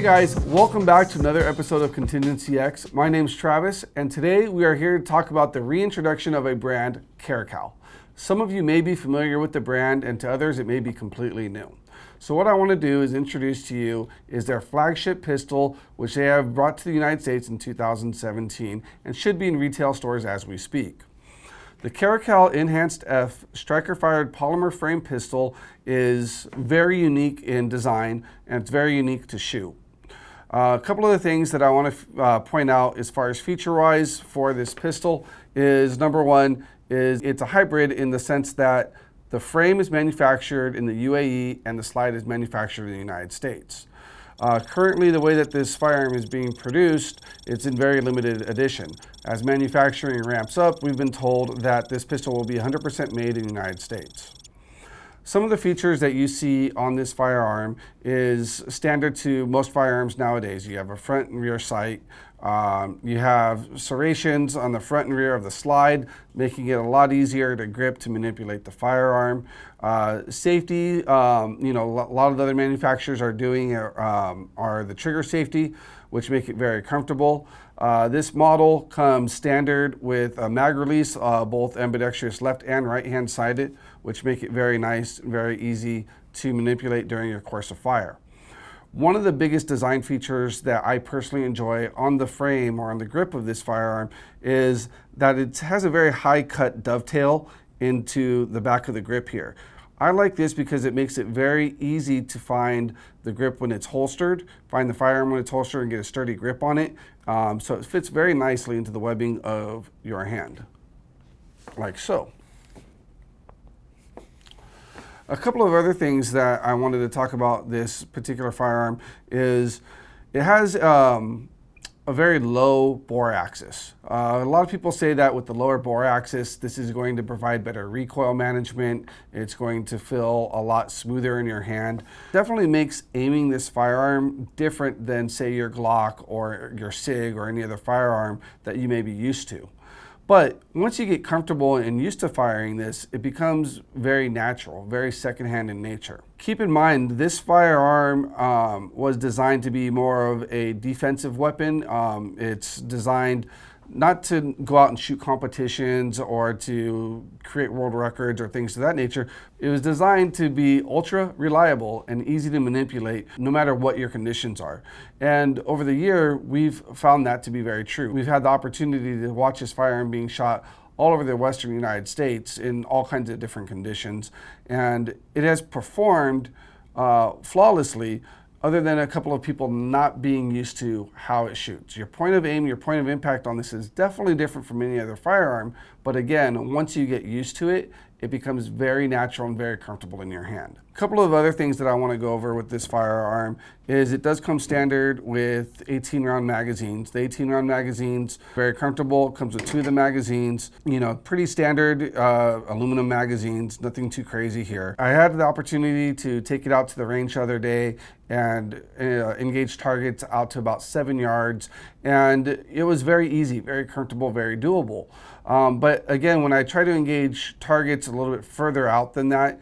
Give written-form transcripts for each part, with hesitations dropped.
Hey guys, welcome back to another episode of Contingency X. My name's Travis, and today we are here to talk about the reintroduction of a brand, Caracal. Some of you may be familiar with the brand, and to others it may be completely new. So what I want to do is introduce to you is their flagship pistol, which they have brought to the United States in 2017 and should be in retail stores as we speak. The Caracal Enhanced F striker-fired polymer frame pistol is very unique in design, and it's very unique to shoot. A couple of the things that I want to point out as far as feature-wise for this pistol is, number one, is it's a hybrid in the sense that the frame is manufactured in the UAE and the slide is manufactured in the United States. Currently, the way that this firearm is being produced, it's in very limited edition. As manufacturing ramps up, we've been told that this pistol will be 100% made in the United States. Some of the features that you see on this firearm is standard to most firearms nowadays. You have a front and rear sight. You have serrations on the front and rear of the slide, making it a lot easier to grip to manipulate the firearm. Safety, a lot of the other manufacturers are doing are the trigger safety, which make it very comfortable. This model comes standard with a mag release, both ambidextrous left and right hand sided, which make it very nice, very easy to manipulate during your course of fire. One of the biggest design features that I personally enjoy on the frame or on the grip of this firearm is that it has a very high cut dovetail into the back of the grip here. I like this because it makes it very easy to find the grip when it's holstered, find the firearm when it's holstered and get a sturdy grip on it. So it fits very nicely into the webbing of your hand, like so. A couple of other things that I wanted to talk about this particular firearm is it has a very low bore axis. A lot of people say that with the lower bore axis, this is going to provide better recoil management. It's going to feel a lot smoother in your hand. Definitely makes aiming this firearm different than, say, your Glock or your SIG or any other firearm that you may be used to. But once you get comfortable and used to firing this, it becomes very natural, very secondhand in nature. Keep in mind, this firearm was designed to be more of a defensive weapon. It's designed not to go out and shoot competitions or to create world records or things of that nature. It was designed to be ultra reliable and easy to manipulate no matter what your conditions are. And over the year, we've found that to be very true. We've had the opportunity to watch this firearm being shot all over the western United States in all kinds of different conditions. And it has performed flawlessly, other than a couple of people not being used to how it shoots. Your point of aim, your point of impact on this is definitely different from any other firearm, but again, once you get used to it, it becomes very natural and very comfortable in your hand. A couple of other things that I want to go over with this firearm is it does come standard with 18-round magazines. The 18-round magazines, very comfortable, comes with 2 of the magazines. Pretty standard aluminum magazines, nothing too crazy here. I had the opportunity to take it out to the range the other day and engage targets out to about 7 yards, and it was very easy, very comfortable, very doable. But again, when I try to engage targets a little bit further out than that,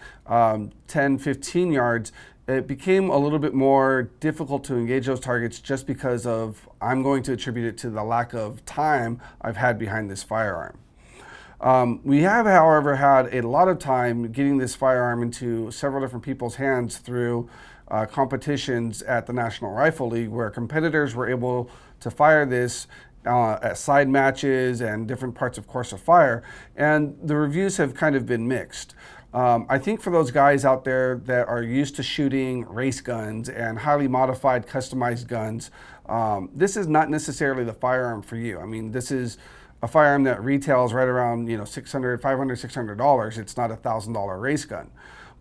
10, 15 yards, it became a little bit more difficult to engage those targets just because of, I'm going to attribute it to the lack of time I've had behind this firearm. We have, however, had a lot of time getting this firearm into several different people's hands through competitions at the National Rifle League, where competitors were able to fire this at side matches and different parts of course of fire, and the reviews have kind of been mixed. I think for those guys out there that are used to shooting race guns and highly modified, customized guns, this is not necessarily the firearm for you. I mean, this is a firearm that retails right around $500, $600. It's not a $1,000 race gun.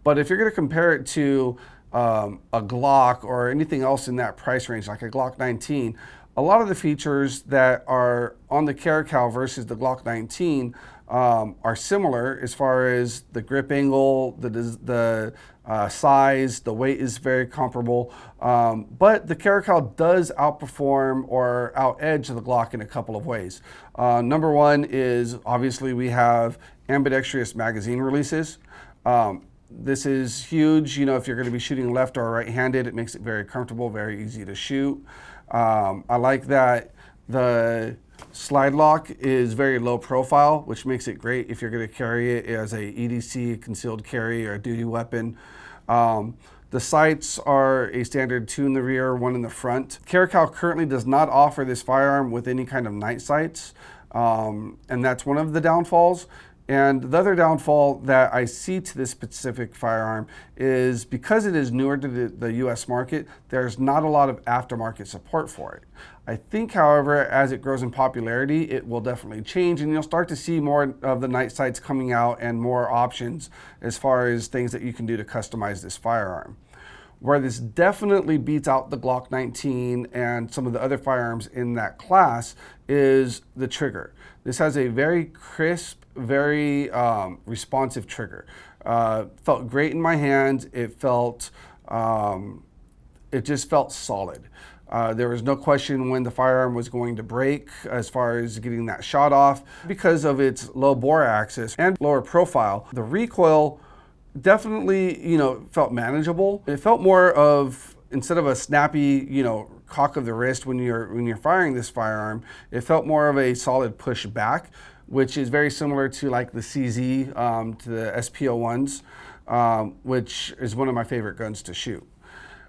But if you're going to compare it to a Glock or anything else in that price range, like a Glock 19, a lot of the features that are on the Caracal versus the Glock 19 are similar as far as the grip angle, the size, the weight is very comparable. But the Caracal does outperform or out-edge the Glock in a couple of ways. Number one is obviously we have ambidextrous magazine releases. This is huge, you know, if you're going to be shooting left or right-handed. It makes it very comfortable, very easy to shoot. I like that the slide lock is very low profile, which makes it great if you're going to carry it as a EDC, concealed carry, or a duty weapon. The sights are a standard 2 in the rear, 1 in the front. Caracal currently does not offer this firearm with any kind of night sights, and that's one of the downfalls. And the other downfall that I see to this specific firearm is because it is newer to the US market, there's not a lot of aftermarket support for it. I think, however, as it grows in popularity, it will definitely change, and you'll start to see more of the night sights coming out and more options as far as things that you can do to customize this firearm. Where this definitely beats out the Glock 19 and some of the other firearms in that class is the trigger. This has a very crisp, very responsive trigger. Felt great in my hand. It just felt solid. There was no question when the firearm was going to break as far as getting that shot off because of its low bore axis and lower profile. The recoil definitely, you know, felt manageable. It felt more of, instead of a snappy, you know, cock of the wrist when you're firing this firearm, it felt more of a solid push back, which is very similar to like the CZ, to the SP01s, which is one of my favorite guns to shoot.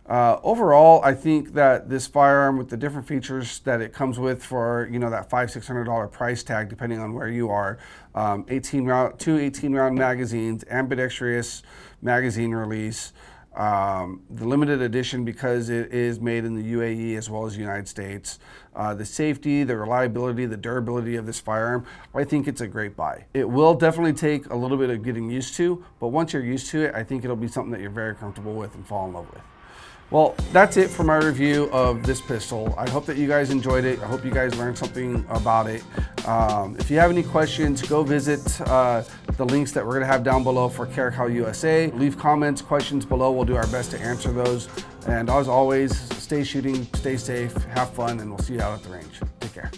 Overall, I think that this firearm, with the different features that it comes with for, you know, that $500-600 price tag, depending on where you are, 2 18-round magazines, ambidextrous magazine release, the limited edition because it is made in the UAE as well as the United States, the safety, the reliability, the durability of this firearm, I think it's a great buy. It will definitely take a little bit of getting used to, but once you're used to it, I think it'll be something that you're very comfortable with and fall in love with. Well, that's it for my review of this pistol. I hope that you guys enjoyed it. I hope you guys learned something about it. If you have any questions, go visit the links that we're gonna have down below for Caracal USA. Leave comments, questions below. We'll do our best to answer those. And as always, stay shooting, stay safe, have fun, and we'll see you out at the range. Take care.